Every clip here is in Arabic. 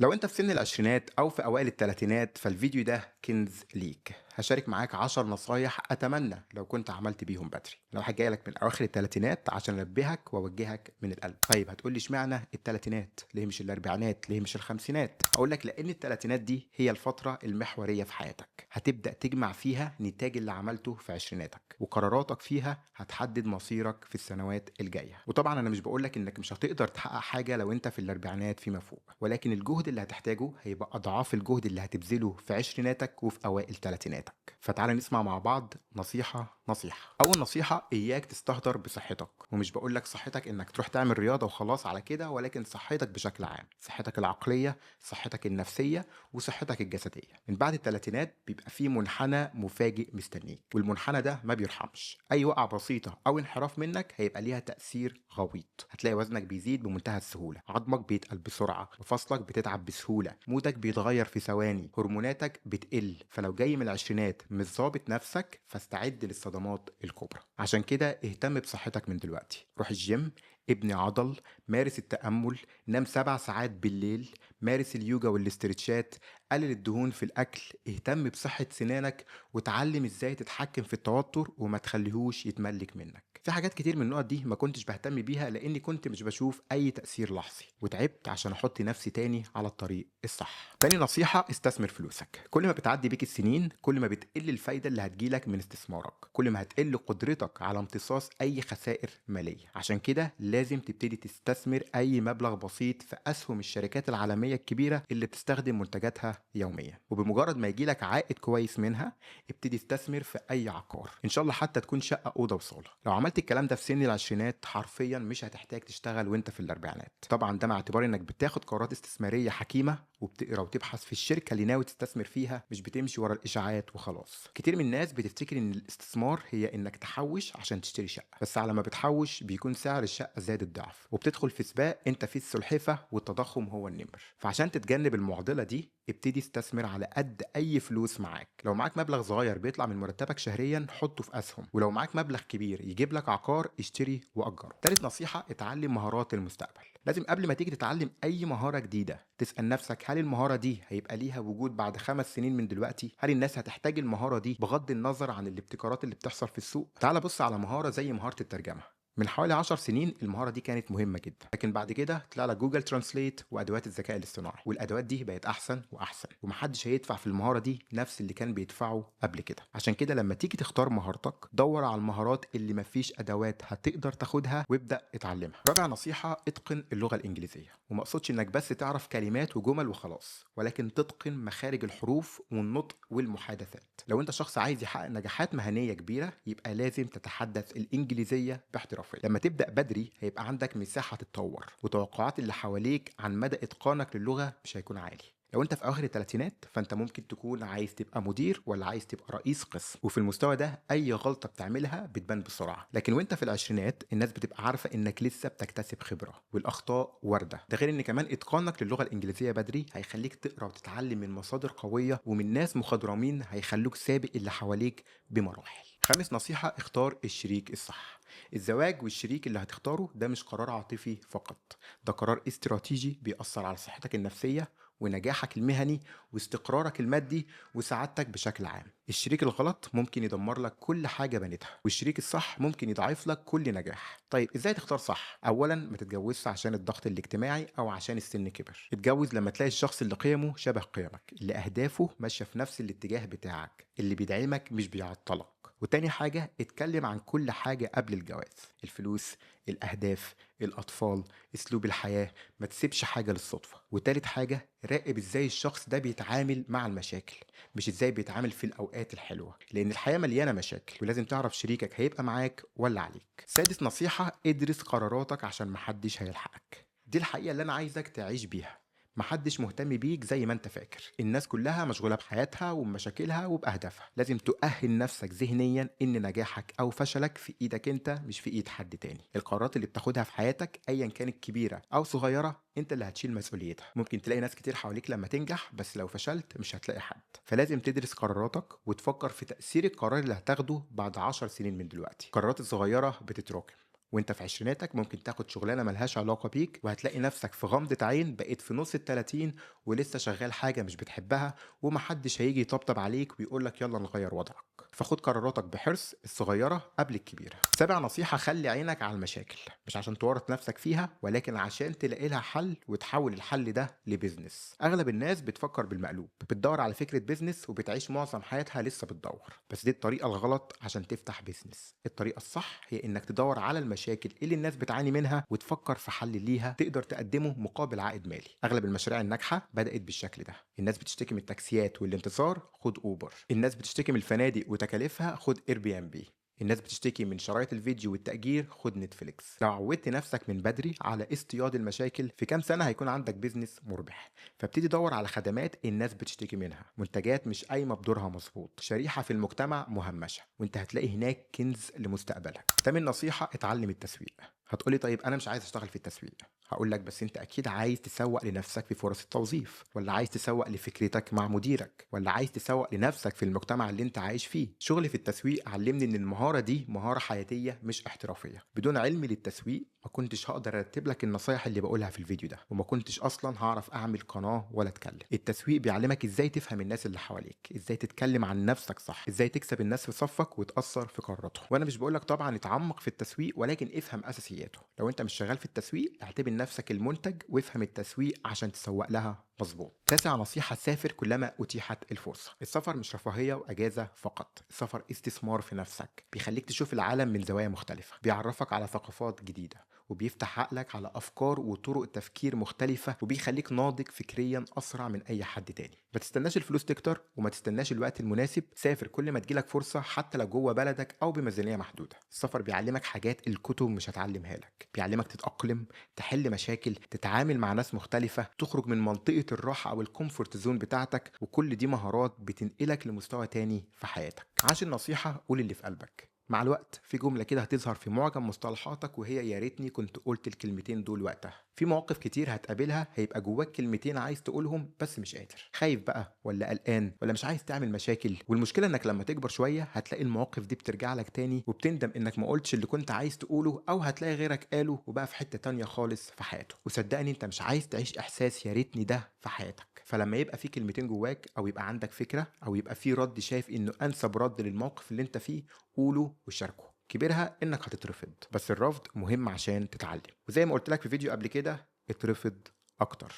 لو انت في سن العشرينات او في اوائل الثلاثينات فالفيديو ده كنز ليك. هشارك معاك 10 نصايح اتمنى لو كنت عملت بيهم بدري. لو حاجه جايلك من اواخر الثلاثينات عشان انبهك واوجهك من القلب. طيب هتقول لي اشمعنى الثلاثينات؟ ليه مش الاربعينات؟ ليه مش الخمسينات؟ اقول لك لان الثلاثينات دي هي الفتره المحوريه في حياتك، هتبدا تجمع فيها نتاج اللي عملته في عشريناتك، وقراراتك فيها هتحدد مصيرك في السنوات الجايه. وطبعا انا مش بقول لك انك مش هتقدر تحقق حاجه لو انت في الاربعينات فيما فوق، ولكن الجهد اللي هتحتاجه هيبقى اضعاف الجهد اللي هتبذله في عشريناتك وفي اوائل ثلاثيناتك. فتعال نسمع مع بعض نصيحه نصيحه. اول نصيحه، اياك تستهتر بصحتك. ومش بقول لك صحتك انك تروح تعمل رياضه وخلاص على كده، ولكن صحتك بشكل عام، صحتك العقليه، صحتك النفسيه، وصحتك الجسديه. من بعد الثلاثينات بيبقى في منحنى مفاجئ مستنيك، والمنحنى ده ما بيرحمش. اي وقعه بسيطه او انحراف منك هيبقى ليها تاثير غويط. هتلاقي وزنك بيزيد بمنتهى السهوله، عظمك بيتقل بسرعه، مفاصلك بتتعب بسهوله، مودك بيتغير في ثواني، هرموناتك بتقل. فلو جاي من العشرينات مش ظابط نفسك فاستعد للصدمات الكبرى. عشان كده اهتم بصحتك من دلوقتي. روح الجيم، ابني عضل، مارس التأمل، نام 7 ساعات بالليل، مارس اليوجا والاسترتشات، قلل الدهون في الأكل، اهتم بصحة سنانك، وتعلم ازاي تتحكم في التوتر وما تخليهوش يتملك منك. في حاجات كتير من النقط دي ما كنتش بهتم بيها لاني كنت مش بشوف اي تأثير لحظي، وتعبت عشان احط نفسي تاني على الطريق الصح. تاني نصيحة، استثمر فلوسك. كل ما بتعدي بيك السنين كل ما بتقل الفايدة اللي هتجيلك من استثمارك، كل ما هتقل قدرتك على امتصاص اي خسائر مالية. عشان كده لازم تبتدي تستثمر اي مبلغ بسيط في اسهم الشركات العالمية الكبيرة اللي بتستخدم منتجاتها يوميا. وبمجرد ما يجيلك عائد كويس منها ابتدي استثمر في اي عقار، ان شاء الله حتى تكون شقه اوضه وصاله. لو عملت الكلام ده في سن العشرينات حرفيا مش هتحتاج تشتغل وانت في الاربعينات. طبعا ده مع اعتبار انك بتاخد قرارات استثماريه حكيمه وبتقرا وتبحث في الشركه اللي ناوي تستثمر فيها، مش بتمشي ورا الاشاعات وخلاص. كتير من الناس بتفتكر ان الاستثمار هي انك تحوش عشان تشتري شقه، بس على ما بتحوش بيكون سعر الشقه زاد الضعف، وبتدخل في سباق انت فيه السلحفه والتضخم هو النمر. فعشان تتجنب المعضله دي ابتدي استثمر على قد اي فلوس معاك. لو معاك مبلغ صغير بيطلع من مرتبك شهريا حطه في اسهم، ولو معاك مبلغ كبير يجيب لك عقار اشتري واجره. تالت نصيحه، اتعلم مهارات المستقبل. لازم قبل ما تيجي تتعلم اي مهاره جديده تسال نفسك هل المهاره دي هيبقى ليها وجود بعد 5 سنين من دلوقتي؟ هل الناس هتحتاج المهاره دي بغض النظر عن الابتكارات اللي بتحصل في السوق؟ تعال بص على مهاره زي مهاره الترجمه. من حوالي 10 سنين المهارة دي كانت مهمة جدا، لكن بعد كده طلع لك جوجل ترانسليت وأدوات الذكاء الاصطناعي، والأدوات دي بقت أحسن وأحسن، ومحدش هيدفع في المهارة دي نفس اللي كان بيدفعه قبل كده. عشان كده لما تيجي تختار مهارتك دور على المهارات اللي مفيش أدوات هتقدر تاخدها وابدأ اتعلمها. رابع نصيحة، اتقن اللغة الإنجليزية. وما اقصدش انك بس تعرف كلمات وجمل وخلاص، ولكن تتقن مخارج الحروف والنطق والمحادثات. لو انت شخص عايز يحقق نجاحات مهنية كبيرة يبقى لازم تتحدث الإنجليزية باحترافية. لما تبدأ بدري هيبقى عندك مساحة تتطور، وتوقعات اللي حواليك عن مدى إتقانك للغة مش هيكون عالي. لو انت في اواخر الثلاثينات فانت ممكن تكون عايز تبقى مدير ولا عايز تبقى رئيس قسم، وفي المستوى ده اي غلطه بتعملها بتبان بسرعه. لكن وانت في العشرينات الناس بتبقى عارفه انك لسه بتكتسب خبره والاخطاء وارده. ده غير ان كمان اتقانك للغه الانجليزيه بدري هيخليك تقرا وتتعلم من مصادر قويه ومن ناس مخضرمين هيخلوك سابق اللي حواليك بمراحل. خامس نصيحه، اختار الشريك الصح. الزواج والشريك اللي هتختاره ده مش قرار عاطفي فقط، ده قرار استراتيجي بيأثر على صحتك النفسيه ونجاحك المهني واستقرارك المادي وسعادتك بشكل عام. الشريك الغلط ممكن يدمر لك كل حاجة بنيتها، والشريك الصح ممكن يضاعف لك كل نجاح. طيب ازاي تختار صح؟ اولا ما تتجوزش عشان الضغط الاجتماعي او عشان السن كبر. اتجوز لما تلاقي الشخص اللي قيمه شبه قيمك، اللي اهدافه ماشية في نفس الاتجاه بتاعك، اللي بيدعمك مش بيعطلك. وتاني حاجة، اتكلم عن كل حاجة قبل الجواز: الفلوس، الأهداف، الأطفال، أسلوب الحياة. ما تسيبش حاجة للصدفة. وتالت حاجة، راقب ازاي الشخص ده بيتعامل مع المشاكل، مش ازاي بيتعامل في الأوقات الحلوة، لأن الحياة مليانة مشاكل ولازم تعرف شريكك هيبقى معاك ولا عليك. سادس نصيحة، ادرس قراراتك عشان محدش هيلحقك. دي الحقيقة اللي أنا عايزك تعيش بيها. محدش مهتم بيك زي ما انت فاكر. الناس كلها مشغولة بحياتها وبمشاكلها وبأهدافها. لازم تؤهل نفسك ذهنيا ان نجاحك او فشلك في ايدك انت مش في ايد حد تاني. القرارات اللي بتاخدها في حياتك ايا كانت كبيرة او صغيرة انت اللي هتشيل مسؤوليتها. ممكن تلاقي ناس كتير حواليك لما تنجح، بس لو فشلت مش هتلاقي حد. فلازم تدرس قراراتك وتفكر في تأثير القرار اللي هتاخده بعد 10 سنين من دلوقتي. القرارات الصغيرة بتتراكم وانت في عشريناتك ممكن تاخد شغلانه ملهاش علاقه بيك، وهتلاقي نفسك في غمضه عين بقيت في نص ال30 ولسه شغال حاجه مش بتحبها، ومحدش هيجي يطبطب عليك ويقول لك يلا نغير وضعك. فخد قراراتك بحرص، الصغيره قبل الكبيره. سابع نصيحه: خلي عينك على المشاكل، مش عشان تورط نفسك فيها ولكن عشان تلاقي لها حل وتحول الحل ده لبزنس. اغلب الناس بتفكر بالمقلوب، بتدور على فكره بزنس وبتعيش معظم حياتها لسه بتدور. بس دي الطريقه الغلط عشان تفتح بزنس. الطريقه الصح هي انك تدور على المشاكل اللي الناس بتعاني منها وتفكر في حل ليها تقدر تقدمه مقابل عائد مالي. اغلب المشاريع الناجحه بدات بالشكل ده. الناس بتشتكي من التاكسيات والانتصار، خد اوبر. الناس بتشتكي من الفنادق وتكاليفها، خد اير بي ام بي. الناس بتشتكي من شرايط الفيديو والتأجير، خد نتفليكس. لو عودت نفسك من بدري على اصطياد المشاكل، في كام سنة هيكون عندك بيزنس مربح. فابتدي دور على خدمات الناس بتشتكي منها، منتجات مش قايمة بدورها مظبوط، شريحة في المجتمع مهمشة، وانت هتلاقي هناك كنز لمستقبلك. تامن نصيحة: اتعلم التسويق. هتقولي طيب انا مش عايز اشتغل في التسويق. هقول لك بس انت اكيد عايز تسوق لنفسك في فرص التوظيف، ولا عايز تسوق لفكرتك مع مديرك، ولا عايز تسوق لنفسك في المجتمع اللي انت عايش فيه. شغلي في التسويق علمني ان المهارة دي مهارة حياتية مش احترافية. بدون علمي للتسويق ما كنتش هقدر ارتب لك النصايح اللي بقولها في الفيديو ده، وما كنتش اصلا هعرف اعمل قناة ولا اتكلم. التسويق بيعلمك ازاي تفهم الناس اللي حواليك، ازاي تتكلم عن نفسك صح، ازاي تكسب الناس في صفك وتأثر في قراراتهم. وانا مش بقولك طبعا اتعمق في التسويق، ولكن افهم اساسياته. لو انت مش شغال في التسويق اعتبر نفسك المنتج وافهم التسويق عشان تسوق لها مظبوط. تاسع نصيحة: سافر كلما أتيحت الفرصة. السفر مش رفاهية وأجازة فقط، السفر استثمار في نفسك، بيخليك تشوف العالم من زوايا مختلفة، بيعرفك على ثقافات جديدة، وبيفتح عقلك على أفكار وطرق تفكير مختلفة، وبيخليك ناضج فكريا أسرع من أي حد تاني. ما تستناش الفلوس تكتر وما تستناش الوقت المناسب، سافر كل ما تجيلك فرصة حتى لو جوه بلدك أو بميزانية محدودة. السفر بيعلمك حاجات الكتب مش هتعلمها لك، بيعلمك تتأقلم، تحل مشاكل، تتعامل مع ناس مختلفة، تخرج من منطقة الراحة أو الكومفورت زون بتاعتك، وكل دي مهارات بتنقلك لمستوى تاني في حياتك. عشان نصيحة: قول اللي في قلبك. مع الوقت في جملة كده هتظهر في معجم مصطلحاتك، وهي يا ريتني كنت قلت الكلمتين دول وقتها. في مواقف كتير هتقابلها هيبقى جواك كلمتين عايز تقولهم بس مش قادر، خايف بقى ولا قلقان ولا مش عايز تعمل مشاكل. والمشكلة انك لما تكبر شوية هتلاقي المواقف دي بترجع لك تاني، وبتندم انك ما قلتش اللي كنت عايز تقوله، او هتلاقي غيرك قاله وبقى في حتة تانية خالص في حياته. وصدقني انت مش عايز تعيش احساس يا ريتني ده في حياتك. فلما يبقى في كلمتين جواك، او يبقى عندك فكرة، او يبقى في رد شايف انه انسب رد للموقف اللي انت فيه، قوله وشاركه. كبيرها انك هتترفض، بس الرفض مهم عشان تتعلم. وزي ما قلت لك في فيديو قبل كده، اترفض اكتر.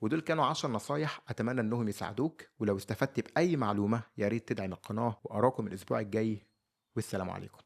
ودول كانوا 10 نصايح اتمنى انهم يساعدوك، ولو استفدت باي معلومة يا ريت تدعم القناة، واراكم الاسبوع الجاي، والسلام عليكم.